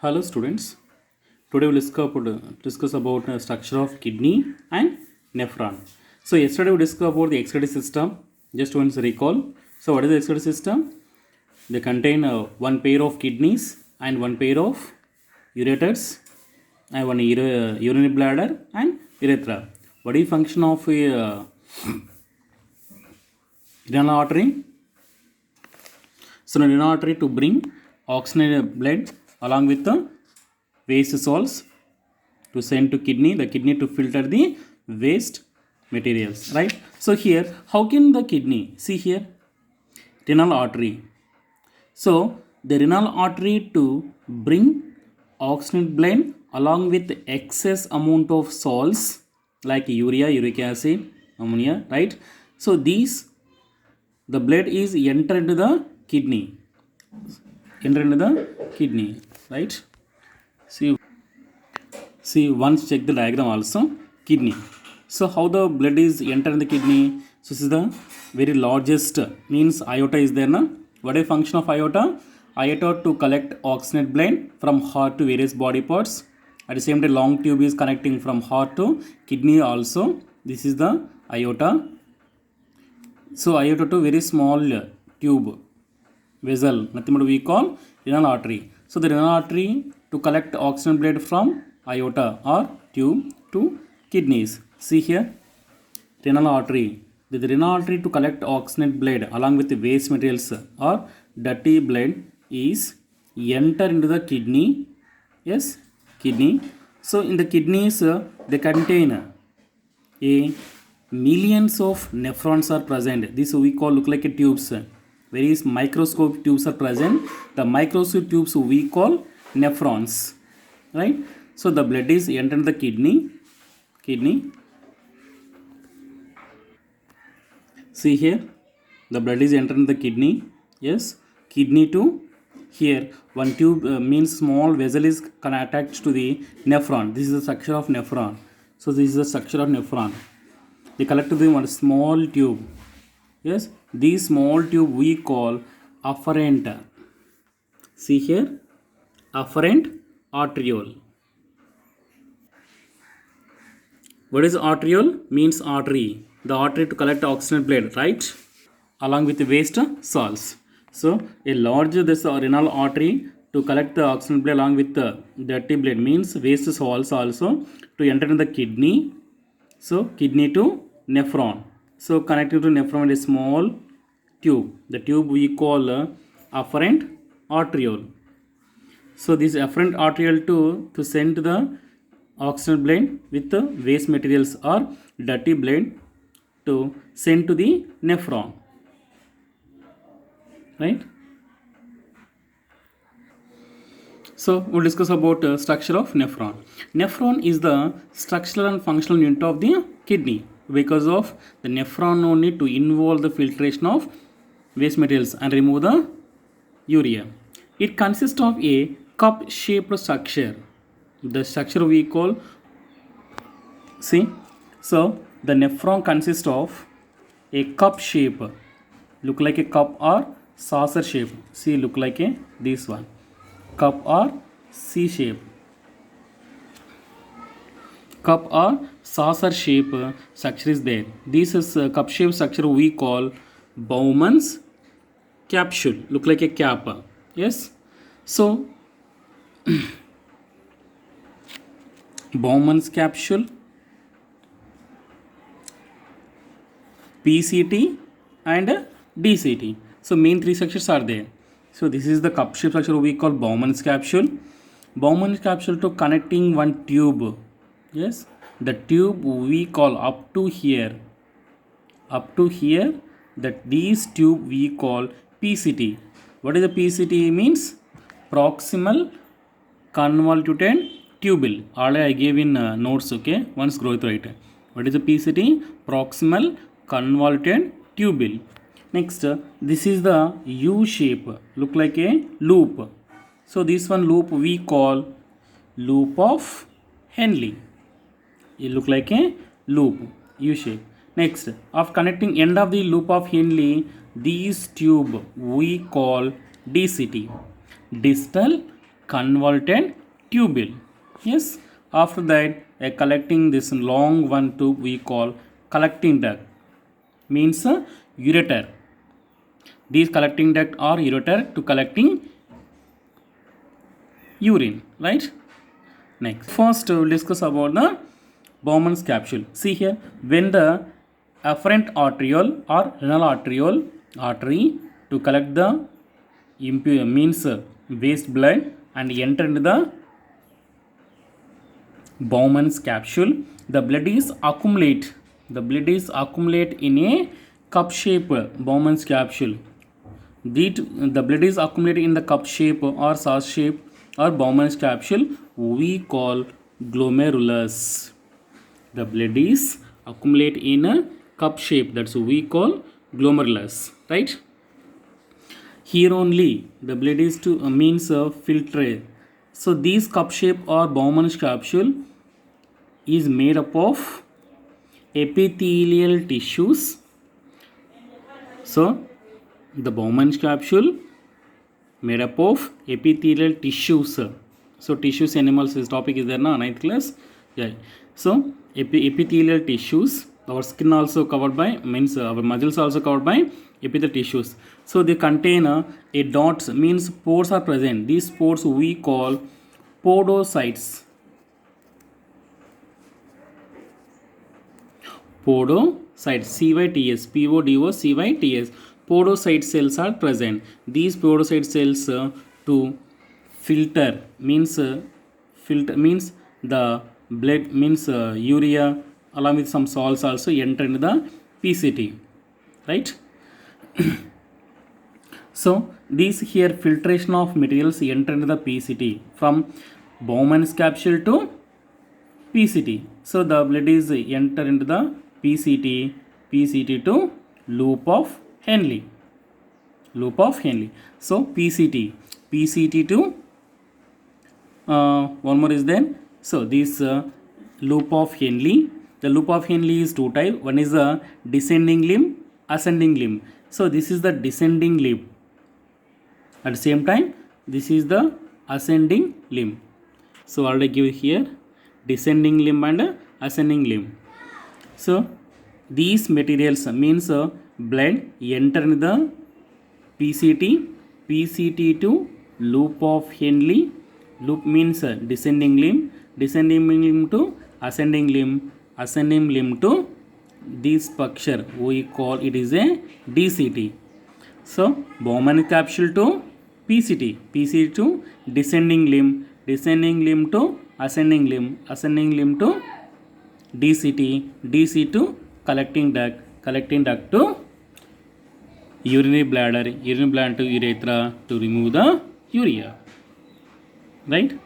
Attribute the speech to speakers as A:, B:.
A: Hello students. Today we'll discuss about structure of kidney and nephron. So yesterday we discussed about the excretory system. Just once recall. So what is the excretory system? They contain one pair of kidneys and one pair of ureters and one urinary bladder and urethra. What is function of renal artery? So renal artery to bring oxygenated blood along with the waste salts to send to kidney, the kidney to filter the waste materials, right? So here, how can the kidney, see here, renal artery. So the renal artery to bring oxygenated blood along with excess amount of salts like urea, uric acid, ammonia, right? So these, the blood is enter into the kidney, right? See, once check the diagram also, kidney. So how the blood is enter in the kidney? So this is the very largest, means aorta is there, na? What is function of aorta? Aorta to collect oxygenated blood from heart to various body parts. At the same time, long tube is connecting from heart to kidney also. This is the aorta. So aorta to very small tube, vessel, nothing but we call renal artery. So the renal artery to collect oxygen blood from aorta or tube to kidneys. See here, renal artery. The renal artery to collect oxygen blood along with the waste materials or dirty blood is enter into the kidney. Yes, kidney. So in the kidneys they contain a millions of nephrons are present. This we call look like a tubes. Various microscopic tubes are present. The microscopic tubes we call nephrons, right? So the blood is enter the kidney. See here, the blood is entering the kidney. Yes, kidney to here. One tube means small vessel is attached to the nephron. This is the structure of nephron. So this is the structure of nephron. They collect the one small tube. Yes, this small tube we call afferent. See here, afferent arteriole. What is arteriole? Means artery. The artery to collect oxygen blood, right? Along with the waste salts. So a large this renal artery to collect the oxygen blood along with the dirty blood means waste salts also to enter in the kidney. So kidney to nephron. So connected to nephron is small tube. The tube we call afferent arteriole. So this afferent arteriole to send the oxygen blood with the waste materials or dirty blood to send to the nephron, right? So we'll discuss about structure of nephron. Nephron is the structural and functional unit of the kidney because of the nephron only to involve the filtration of waste materials and remove the urea. It consists of a cup-shaped structure. The structure we call, see, so the nephron consists of a cup shape, look like a cup or saucer shape. See, look like a this one, cup or C shape, cup or saucer shape structure is there. This is cup shape structure we call Bowman's capsule, look like a cap. Yes, so Bowman's capsule, PCT and DCT. So main three structures are there. So this is the cup shape structure we call Bowman's capsule. Bowman's capsule to connecting one tube. Yes, the tube we call up to here, that these tube we call PCT. What is the PCT means? Proximal convoluted tubule. All I gave in notes, okay? Once growth rate. What is the PCT? Proximal convoluted tubule. Next, this is the U shape. Look like a loop. So this one loop we call loop of Henle. It look like a loop, U shape. Next, of connecting end of the loop of Henle, these tube we call DCT, distal convoluted tubule. Yes, after that a collecting this long one tube we call collecting duct, means a ureter. These collecting duct are ureter to collecting urine, right? Next, first we'll discuss about the Bowman's capsule. See here, when the afferent arteriole or renal artery to collect the impure means waste blood and enter into the Bowman's capsule, the blood is accumulate in a cup shape Bowman's capsule. The blood is accumulated in the cup shape or saucer shape or Bowman's capsule we call glomerulus. The blood is accumulate in a cup shape, that's we call glomerulus, right? Here only the blood is to means filtrate. So this cup shape or Bowman's capsule is made up of epithelial tissues. So the Bowman's capsule made up of epithelial tissues. So tissues animals is topic is there na 9th class. Yeah. So epithelial tissues, our skin also covered by, means our muscles also covered by epithelial tissues. So they contain a dots, means pores are present. These pores we call podocytes. Podocytes, CYTS, PODOCYTS. Podocyte cells are present. These podocyte cells to filter means the blood, means urea along with some salts also enter into the PCT, right? So these here filtration of materials enter into the PCT from Bowman's capsule to PCT. So the blood is enter into the PCT to loop of Henle. So PCT to one more is there. So this loop of Henle. The loop of Henle is two type. One is the descending limb, ascending limb. So this is the descending limb. At the same time, this is the ascending limb. So already give here descending limb and ascending limb. So these materials means blood enter in the PCT to loop of Henle. Loop means descending limb to ascending limb to this structure we call it is a DCT. So Bowman capsule to PCT to descending limb to ascending limb to DCT to collecting duct to urinary bladder to urethra to remove the urea, right?